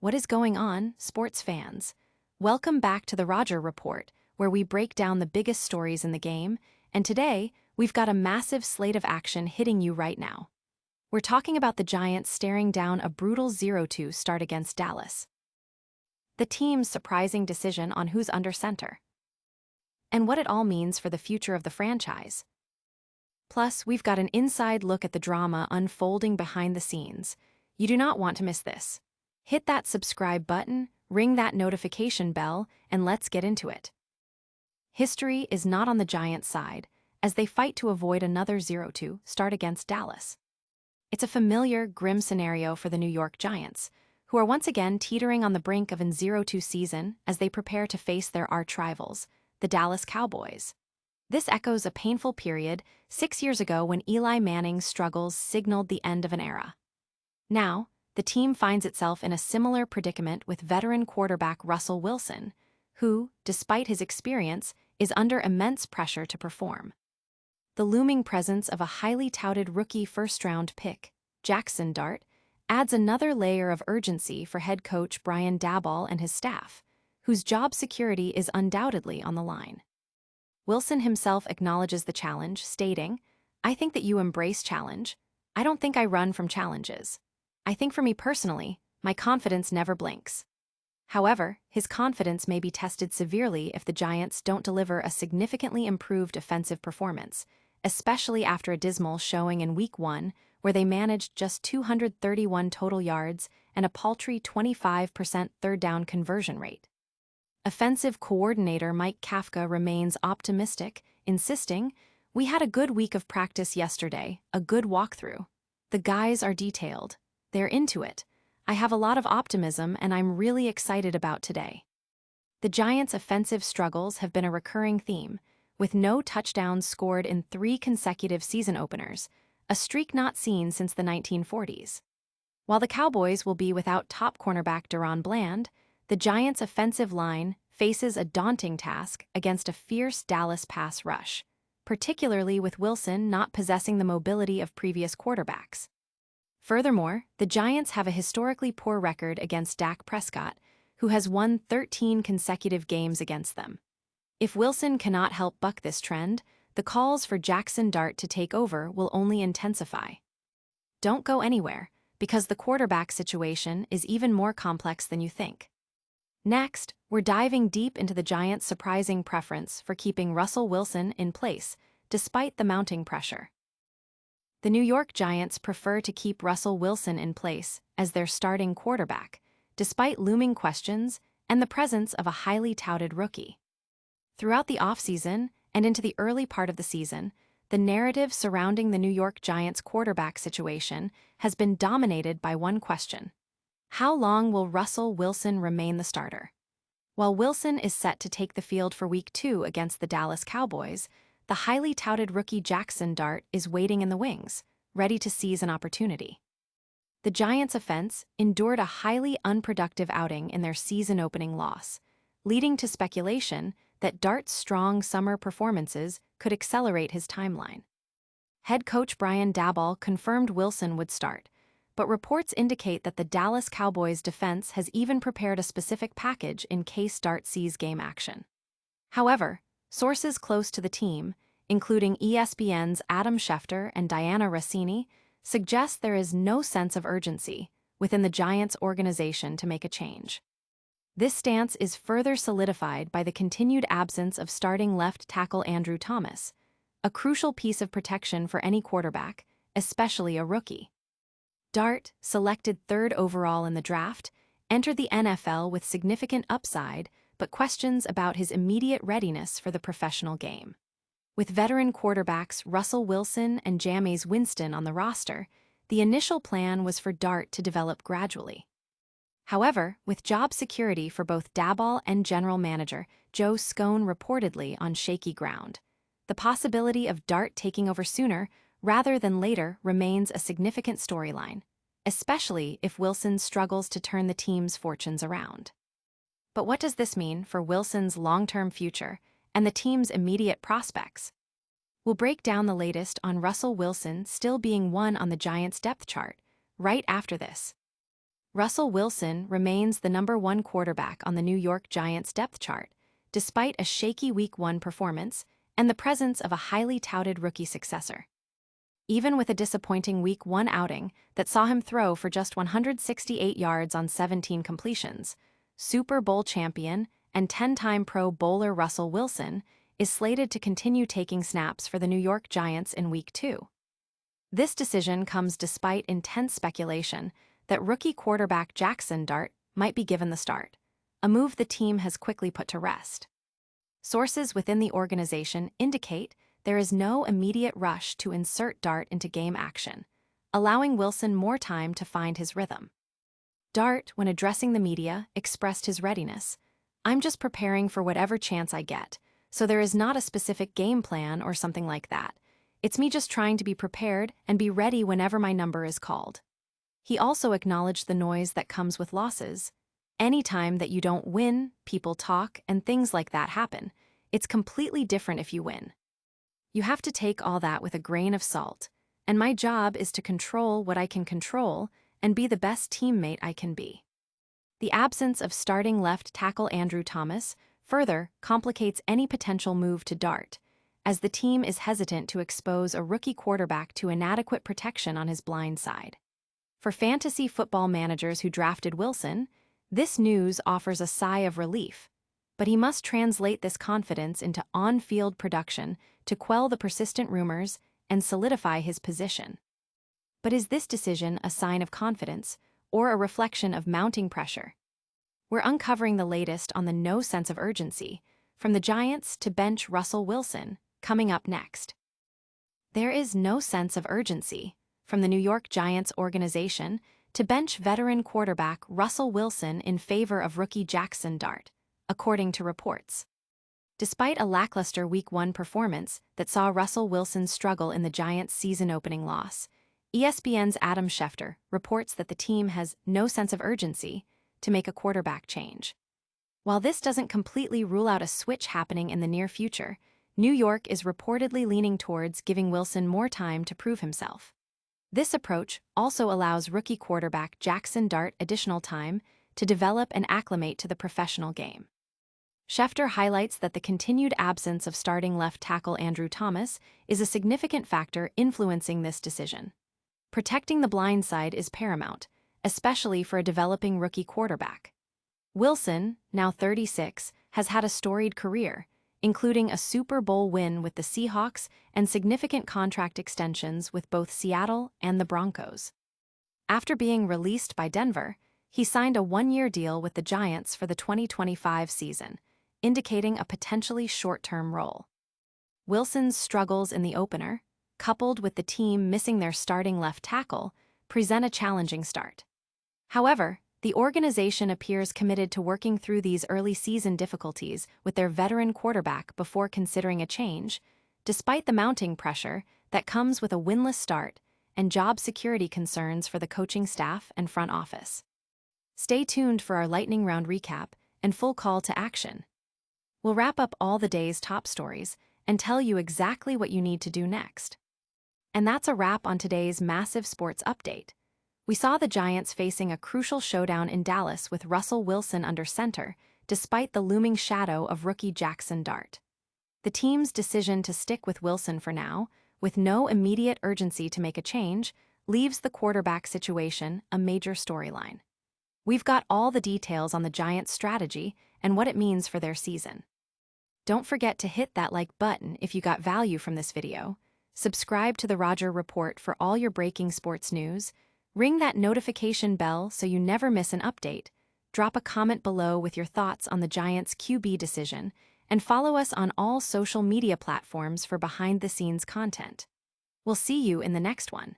What is going on, sports fans? Welcome back to the Roger Report, where we break down the biggest stories in the game, and today, we've got a massive slate of action hitting you right now. We're talking about the Giants staring down a brutal 0-2 start against Dallas. The team's surprising decision on who's under center. And what it all means for the future of the franchise. Plus, we've got an inside look at the drama unfolding behind the scenes. You do not want to miss this. Hit that subscribe button, ring that notification bell, and let's get into it. History is not on the Giants' side, as they fight to avoid another 0-2 start against Dallas. It's a familiar, grim scenario for the New York Giants, who are once again teetering on the brink of an 0-2 season as they prepare to face their arch-rivals, the Dallas Cowboys. This echoes a painful period 6 years ago when Eli Manning's struggles signaled the end of an era. Now, the team finds itself in a similar predicament with veteran quarterback Russell Wilson, who, despite his experience, is under immense pressure to perform. The looming presence of a highly touted rookie first-round pick, Jaxson Dart, adds another layer of urgency for head coach Brian Daboll and his staff, whose job security is undoubtedly on the line. Wilson himself acknowledges the challenge, stating, "I think that you embrace challenge. I don't think I run from challenges. I think for me personally, my confidence never blinks." However, his confidence may be tested severely if the Giants don't deliver a significantly improved offensive performance, especially after a dismal showing in Week 1 where they managed just 231 total yards and a paltry 25% third-down conversion rate. Offensive coordinator Mike Kafka remains optimistic, insisting, "We had a good week of practice yesterday, a good walkthrough. The guys are detailed. They're into it. I have a lot of optimism and I'm really excited about today." The Giants' offensive struggles have been a recurring theme, with no touchdowns scored in 3 consecutive season openers, a streak not seen since the 1940s. While the Cowboys will be without top cornerback Deron Bland, the Giants' offensive line faces a daunting task against a fierce Dallas pass rush, particularly with Wilson not possessing the mobility of previous quarterbacks. Furthermore, the Giants have a historically poor record against Dak Prescott, who has won 13 consecutive games against them. If Wilson cannot help buck this trend, the calls for Jaxson Dart to take over will only intensify. Don't go anywhere, because the quarterback situation is even more complex than you think. Next, we're diving deep into the Giants' surprising preference for keeping Russell Wilson in place, despite the mounting pressure. The New York Giants prefer to keep Russell Wilson in place as their starting quarterback, despite looming questions and the presence of a highly touted rookie. Throughout the offseason and into the early part of the season, the narrative surrounding the New York Giants' quarterback situation has been dominated by one question: how long will Russell Wilson remain the starter? While Wilson is set to take the field for Week 2 against the Dallas Cowboys, the highly touted rookie Jaxson Dart is waiting in the wings, ready to seize an opportunity. The Giants' offense endured a highly unproductive outing in their season-opening loss, leading to speculation that Dart's strong summer performances could accelerate his timeline. Head coach Brian Daboll confirmed Wilson would start, but reports indicate that the Dallas Cowboys defense has even prepared a specific package in case Dart sees game action. However, sources close to the team, including ESPN's Adam Schefter and Diana Rossini, suggest there is no sense of urgency within the Giants organization to make a change. This stance is further solidified by the continued absence of starting left tackle Andrew Thomas, a crucial piece of protection for any quarterback, especially a rookie. Dart, selected 3rd overall in the draft, entered the NFL with significant upside, but questions about his immediate readiness for the professional game. With veteran quarterbacks Russell Wilson and Jameis Winston on the roster, the initial plan was for Dart to develop gradually. However, with job security for both Daboll and general manager Joe Scone reportedly on shaky ground, the possibility of Dart taking over sooner rather than later remains a significant storyline, especially if Wilson struggles to turn the team's fortunes around. But what does this mean for Wilson's long-term future and the team's immediate prospects? We'll break down the latest on Russell Wilson still being one on the Giants' depth chart right after this. Russell Wilson remains the #1 quarterback on the New York Giants depth chart, despite a shaky Week 1 performance and the presence of a highly touted rookie successor. Even with a disappointing Week 1 outing that saw him throw for just 168 yards on 17 completions, Super Bowl champion and 10-time Pro Bowler Russell Wilson is slated to continue taking snaps for the New York Giants in Week 2. This decision comes despite intense speculation that rookie quarterback Jaxson Dart might be given the start, a move the team has quickly put to rest. Sources within the organization indicate there is no immediate rush to insert Dart into game action, allowing Wilson more time to find his rhythm. Dart, when addressing the media, expressed his readiness. "I'm just preparing for whatever chance I get, so there is not a specific game plan or something like that. It's me just trying to be prepared and be ready whenever my number is called." He also acknowledged the noise that comes with losses. Anytime that you don't win, people talk and things like that happen. It's completely different if you win. You have to take all that with a grain of salt, and my job is to control what I can control and be the best teammate I can be. The absence of starting left tackle Andrew Thomas further complicates any potential move to Dart, as the team is hesitant to expose a rookie quarterback to inadequate protection on his blind side. For fantasy football managers who drafted Wilson, this news offers a sigh of relief, but he must translate this confidence into on-field production to quell the persistent rumors and solidify his position. But is this decision a sign of confidence or a reflection of mounting pressure? We're uncovering the latest on the no sense of urgency, from the Giants to bench Russell Wilson, coming up next. There is no sense of urgency, from the New York Giants organization to bench veteran quarterback Russell Wilson in favor of rookie Jaxson Dart, according to reports. Despite a lackluster Week 1 performance that saw Russell Wilson struggle in the Giants' season-opening loss, ESPN's Adam Schefter reports that the team has no sense of urgency to make a quarterback change. While this doesn't completely rule out a switch happening in the near future, New York is reportedly leaning towards giving Wilson more time to prove himself. This approach also allows rookie quarterback Jaxson Dart additional time to develop and acclimate to the professional game. Schefter highlights that the continued absence of starting left tackle Andrew Thomas is a significant factor influencing this decision. Protecting the blind side is paramount, especially for a developing rookie quarterback. Wilson, now 36, has had a storied career, including a Super Bowl win with the Seahawks and significant contract extensions with both Seattle and the Broncos. After being released by Denver, he signed a one-year deal with the Giants for the 2025 season, indicating a potentially short-term role. Wilson's struggles in the opener, coupled with the team missing their starting left tackle, present a challenging start. However, the organization appears committed to working through these early season difficulties with their veteran quarterback before considering a change, despite the mounting pressure that comes with a winless start and job security concerns for the coaching staff and front office. Stay tuned for our lightning round recap and full call to action. We'll wrap up all the day's top stories and tell you exactly what you need to do next. And that's a wrap on today's massive sports update. We saw the Giants facing a crucial showdown in Dallas with Russell Wilson under center, despite the looming shadow of rookie Jaxson Dart. The team's decision to stick with Wilson for now, with no immediate urgency to make a change, leaves the quarterback situation a major storyline. We've got all the details on the Giants' strategy and what it means for their season. Don't forget to hit that like button if you got value from this video. Subscribe to the Roger Report for all your breaking sports news. Ring that notification bell so you never miss an update. Drop a comment below with your thoughts on the Giants' QB decision, and follow us on all social media platforms for behind-the-scenes content. We'll see you in the next one.